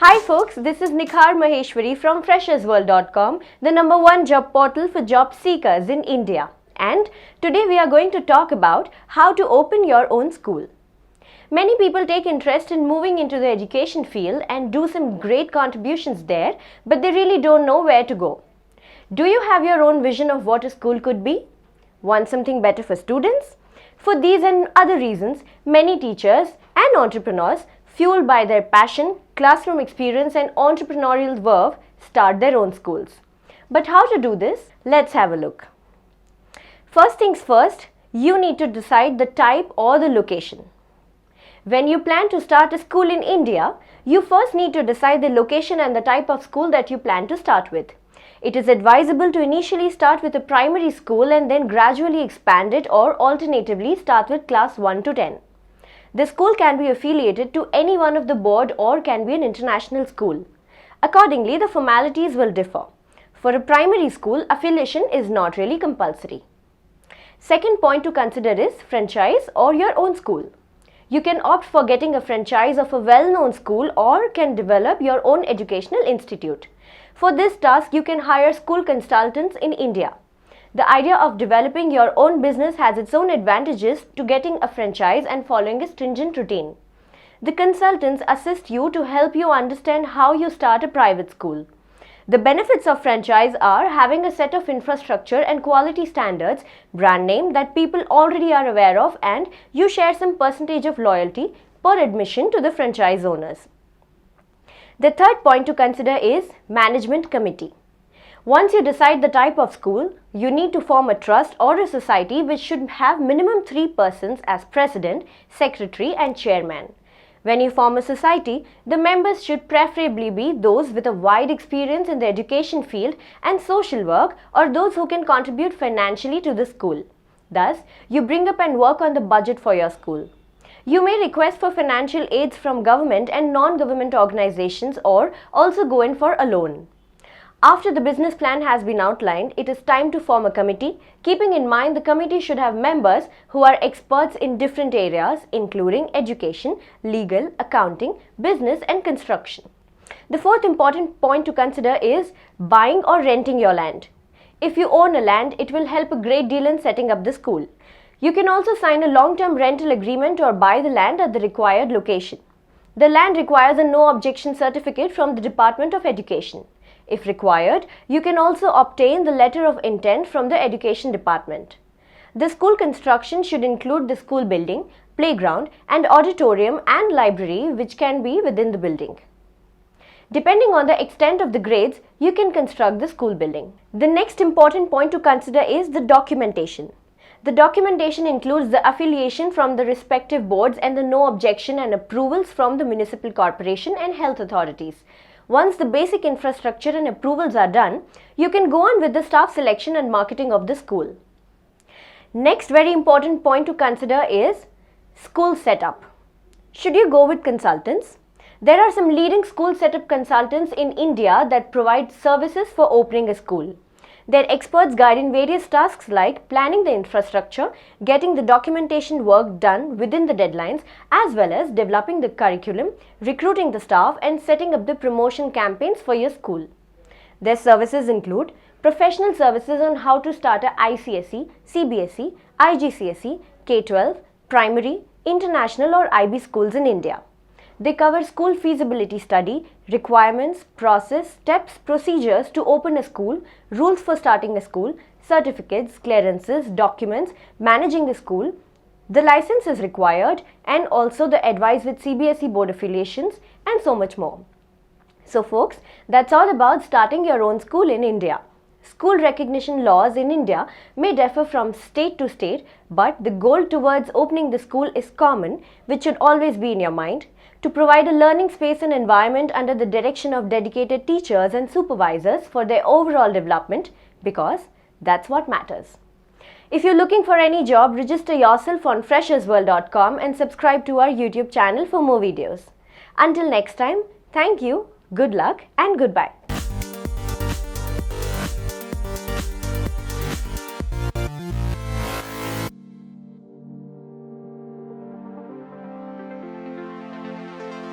Hi folks, this is Nikhar from freshersworld.com, the #1 job portal for job seekers in India. And today we are going to talk about how to open your own school. Many people take interest in moving into the education field and do some great contributions there, but they really don't know where to go. Do you have your own vision of what a school could be? Want something better for students? For these and other reasons, many teachers and entrepreneurs, fueled by their passion, classroom experience and entrepreneurial verve, start their own schools. But how to do this? Let's have a look. First things first, you need to decide the type or the location. When you plan to start a school in India, you first need to decide the location and the type of school that you plan to start with. It is advisable to initially start with a primary school and then gradually expand it, or alternatively start with class 1 to 10. The school can be affiliated to any one of the board or can be an international school. Accordingly, the formalities will differ. For a primary school, affiliation is not really compulsory. Second point to consider is franchise or your own school. You can opt for getting a franchise of a well-known school or can develop your own educational institute. For this task, you can hire school consultants in India. The idea of developing your own business has its own advantages to getting a franchise and following a stringent routine. The consultants assist you to help you understand how you start a private school. The benefits of franchise are having a set of infrastructure and quality standards, brand name that people already are aware of, and you share some percentage of loyalty per admission to the franchise owners. The third point to consider is management committee. Once you decide the type of school, you need to form a trust or a society which should have minimum 3 persons as president, secretary and chairman. When you form a society, the members should preferably be those with a wide experience in the education field and social work, or those who can contribute financially to the school. Thus, you bring up and work on the budget for your school. You may request for financial aids from government and non-government organizations, or also go in for a loan. After the business plan has been outlined, it is time to form a committee, keeping in mind the committee should have members who are experts in different areas, including education, legal, accounting, business and construction. The fourth important point to consider is buying or renting your land. If you own a land, it will help a great deal in setting up the school. You can also sign a long-term rental agreement or buy the land at the required location. The land requires a no objection certificate from the Department of Education. If required, you can also obtain the letter of intent from the Education Department. The school construction should include the school building, playground and auditorium and library, which can be within the building. Depending on the extent of the grades, you can construct the school building. The next important point to consider is the documentation. The documentation includes the affiliation from the respective boards and the no objection and approvals from the municipal corporation and health authorities. Once the basic infrastructure and approvals are done, you can go on with the staff selection and marketing of the school. Next very important point to consider is school setup. Should you go with consultants? There are some leading school setup consultants in India that provide services for opening a school. Their experts guide in various tasks like planning the infrastructure, getting the documentation work done within the deadlines, as well as developing the curriculum, recruiting the staff and setting up the promotion campaigns for your school. Their services include professional services on how to start a ICSE, CBSE, IGCSE, K-12, primary, international or IB schools in India. They cover school feasibility study, requirements, process, steps, procedures to open a school, rules for starting a school, certificates, clearances, documents, managing the school, the license is required, and also the advice with CBSE board affiliations and so much more. So folks, that's all about starting your own school in India. School recognition laws in India may differ from state to state, but the goal towards opening the school is common, which should always be in your mind, to provide a learning space and environment under the direction of dedicated teachers and supervisors for their overall development, because that's what matters. If you're looking for any job, register yourself on freshersworld.com and subscribe to our YouTube channel for more videos. Until next time, thank you, good luck and goodbye.